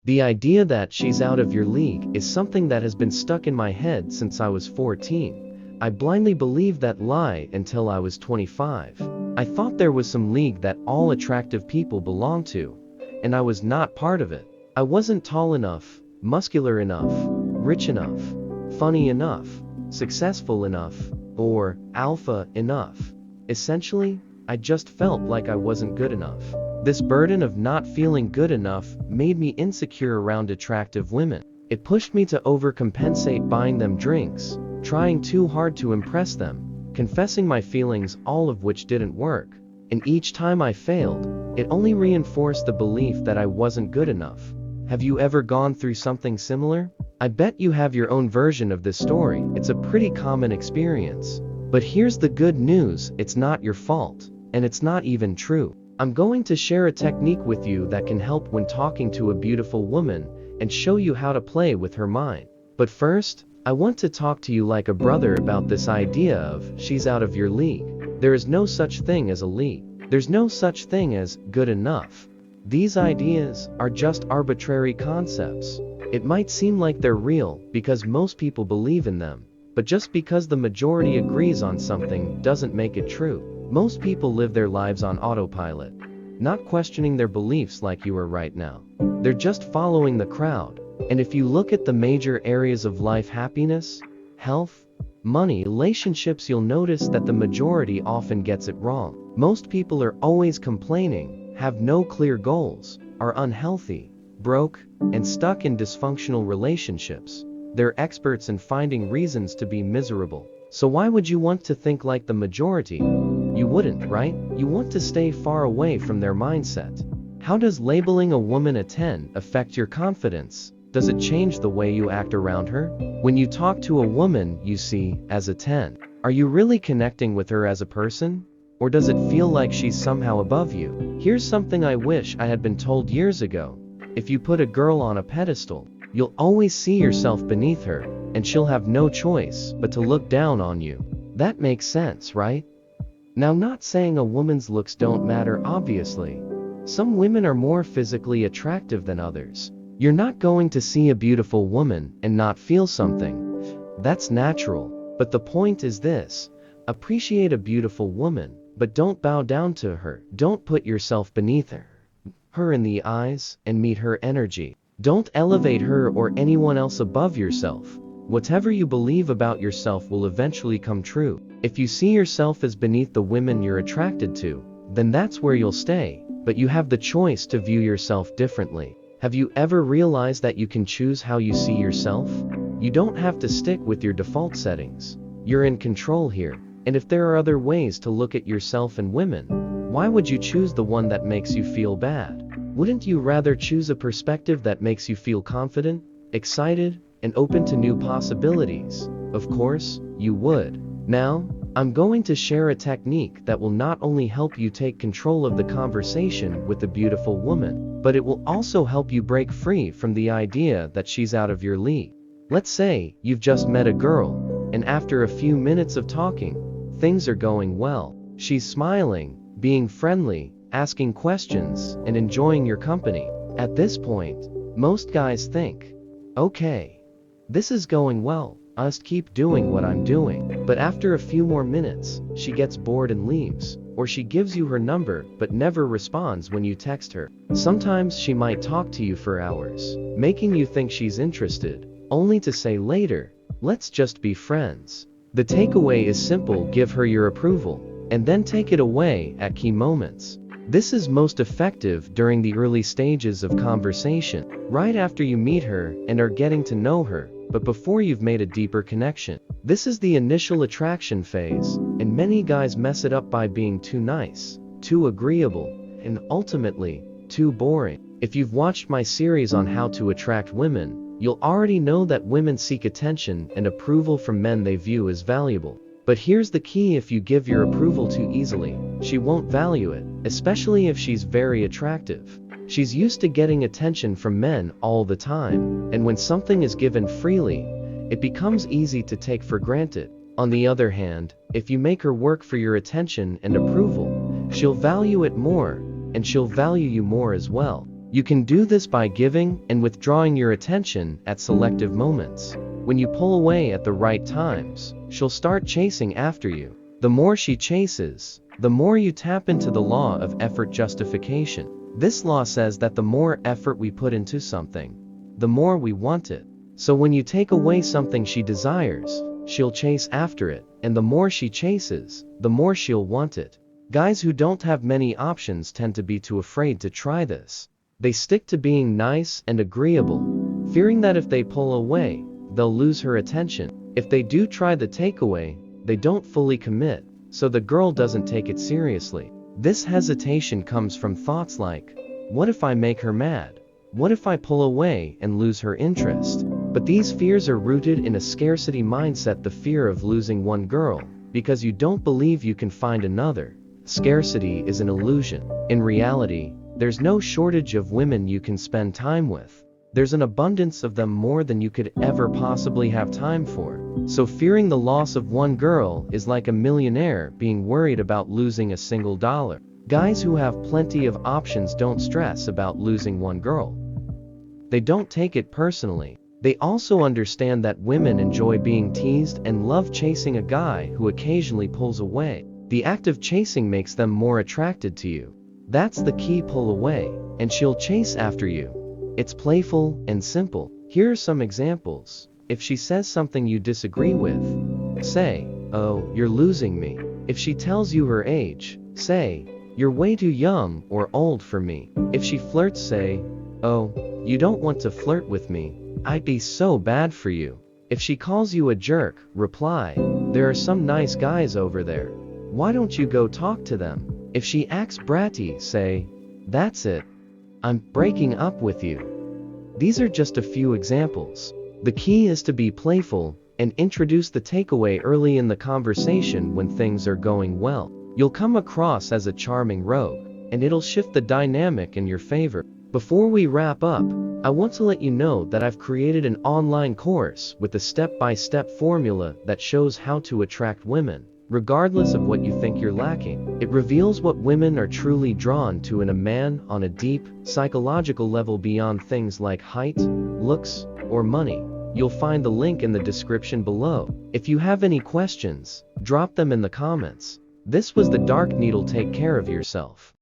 The idea that she's out of your league is something that has been stuck in my head since I was 14. I blindly believed that lie until I was 25. I thought there was some league that all attractive people belong to, and I was not part of it. I wasn't tall enough, muscular enough, rich enough, funny enough, successful enough, or alpha enough. Essentially, I just felt like I wasn't good enough. This burden of not feeling good enough made me insecure around attractive women. It pushed me to overcompensate buying them drinks, trying too hard to impress them, confessing my feelings, all of which didn't work. And each time I failed, it only reinforced the belief that I wasn't good enough. Have you ever gone through something similar? I bet you have your own version of this story. It's a pretty common experience. But here's the good news, it's not your fault, and it's not even true. I'm going to share a technique with you that can help when talking to a beautiful woman and show you how to play with her mind. But first, I want to talk to you like a brother about this idea of she's out of your league. There is no such thing as a league. There's no such thing as good enough. These ideas are just arbitrary concepts. It might seem like they're real because most people believe in them, but just because the majority agrees on something doesn't make it true. Most people live their lives on autopilot, not questioning their beliefs like you are right now. They're just following the crowd. And if you look at the major areas of life, happiness, health, money, relationships, you'll notice that the majority often gets it wrong. Most people are always complaining, have no clear goals, are unhealthy, broke, and stuck in dysfunctional relationships. They're experts in finding reasons to be miserable. So why would you want to think like the majority? You wouldn't, right? You want to stay far away from their mindset. How does labeling a woman a 10 affect your confidence? Does it change the way you act around her? When you talk to a woman you see as a 10, are you really connecting with her as a person? Or does it feel like she's somehow above you? Here's something I wish I had been told years ago. If you put a girl on a pedestal, you'll always see yourself beneath her, and she'll have no choice but to look down on you. That makes sense, right? Now, not saying a woman's looks don't matter, obviously. Some women are more physically attractive than others. You're not going to see a beautiful woman and not feel something. That's natural. But the point is this: appreciate a beautiful woman, but don't bow down to her. Don't put yourself beneath her in the eyes and meet her energy. Don't elevate her or anyone else above yourself. Whatever you believe about yourself will eventually come true. If you see yourself as beneath the women you're attracted to, then that's where you'll stay. But you have the choice to view yourself differently. Have you ever realized that you can choose how you see yourself? You don't have to stick with your default settings. You're in control here. And if there are other ways to look at yourself and women, why would you choose the one that makes you feel bad? Wouldn't you rather choose a perspective that makes you feel confident, excited, and open to new possibilities? Of course, you would. Now, I'm going to share a technique that will not only help you take control of the conversation with a beautiful woman, but it will also help you break free from the idea that she's out of your league. Let's say you've just met a girl, and after a few minutes of talking, things are going well. She's smiling, being friendly, asking questions, and enjoying your company. At this point, most guys think, okay, this is going well, I'll just keep doing what I'm doing. But after a few more minutes, she gets bored and leaves, or she gives you her number but never responds when you text her. Sometimes she might talk to you for hours, making you think she's interested, only to say later, let's just be friends. The takeaway is simple: give her your approval, and then take it away at key moments. This is most effective during the early stages of conversation, right after you meet her and are getting to know her, but before you've made a deeper connection. This is the initial attraction phase, and many guys mess it up by being too nice, too agreeable, and ultimately, too boring. If you've watched my series on how to attract women, you'll already know that women seek attention and approval from men they view as valuable. But here's the key: if you give your approval too easily, she won't value it, especially if she's very attractive. She's used to getting attention from men all the time, and when something is given freely, it becomes easy to take for granted. On the other hand, if you make her work for your attention and approval, she'll value it more, and she'll value you more as well. You can do this by giving and withdrawing your attention at selective moments. When you pull away at the right times, she'll start chasing after you. The more she chases, the more you tap into the law of effort justification. This law says that the more effort we put into something, the more we want it. So when you take away something she desires, she'll chase after it, and the more she chases, the more she'll want it. Guys who don't have many options tend to be too afraid to try this. They stick to being nice and agreeable, fearing that if they pull away, they'll lose her attention. If they do try the takeaway, they don't fully commit, so the girl doesn't take it seriously. This hesitation comes from thoughts like, what if I make her mad? What if I pull away and lose her interest? But these fears are rooted in a scarcity mindset, the fear of losing one girl, because you don't believe you can find another. Scarcity is an illusion. In reality, there's no shortage of women you can spend time with. There's an abundance of them, more than you could ever possibly have time for. So fearing the loss of one girl is like a millionaire being worried about losing a single dollar. Guys who have plenty of options don't stress about losing one girl. They don't take it personally. They also understand that women enjoy being teased and love chasing a guy who occasionally pulls away. The act of chasing makes them more attracted to you. That's the key: pull away, and she'll chase after you. It's playful and simple. Here are some examples. If she says something you disagree with, say, "Oh, you're losing me." If she tells you her age, say, "You're way too young or old for me." If she flirts, say, "Oh, you don't want to flirt with me. I'd be so bad for you." If she calls you a jerk, reply, "There are some nice guys over there. Why don't you go talk to them?" If she acts bratty, say, "That's it. I'm breaking up with you." These are just a few examples. The key is to be playful and introduce the takeaway early in the conversation when things are going well. You'll come across as a charming rogue, and it'll shift the dynamic in your favor. Before we wrap up, I want to let you know that I've created an online course with a step-by-step formula that shows how to attract women, regardless of what you think you're lacking. It reveals what women are truly drawn to in a man on a deep, psychological level beyond things like height, looks, or money. You'll find the link in the description below. If you have any questions, drop them in the comments. This was the Dark Needle. Take care of yourself.